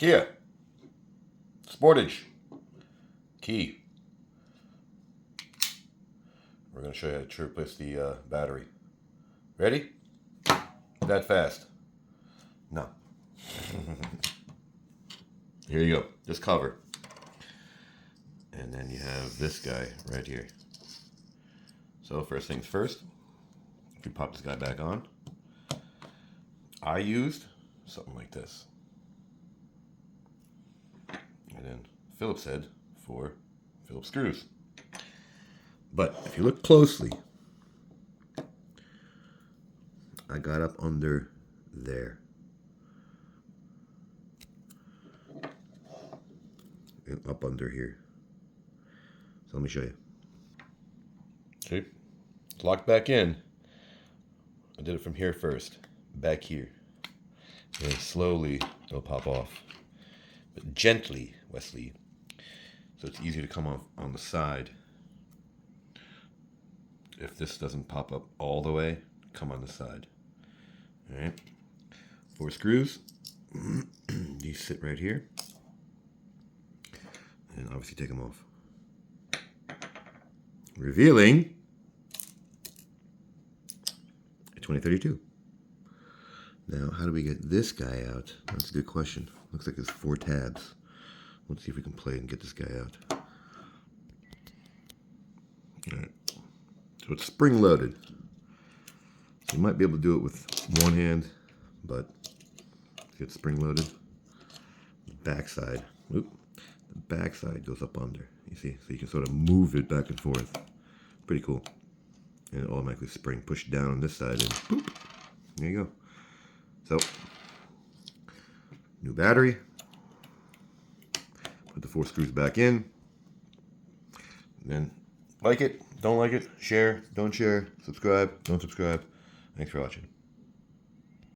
Kia. Sportage. Key. We're going to show you how to replace the battery. Ready? That fast? No. Here you go. This cover. And then you have this guy right here. So first things first, if you pop this guy back on, I used something like this. And then Phillips head for Phillips screws. But if you look closely, I got up under there. And up under here. So let me show you. See? It's locked back in. I did it from here first. Back here. And slowly it'll pop off. But gently, Wesley. So it's easier to come off on the side. If this doesn't pop up all the way, come on the side. Alright. 4 screws. These sit right here. And obviously take them off. Revealing a 2032. Now, how do we get this guy out? That's a good question. Looks like there's 4 tabs. Let's see if we can play and get this guy out. Alright. So it's spring loaded. So you might be able to do it with one hand, but it's spring loaded. The backside, the backside goes up under. You see, so you can sort of move it back and forth. Pretty cool. And it automatically spring push down on this side and boop. There you go. So new battery. Put the 4 screws back in. Then like it, don't like it, share, don't share, subscribe, don't subscribe. Thanks for watching.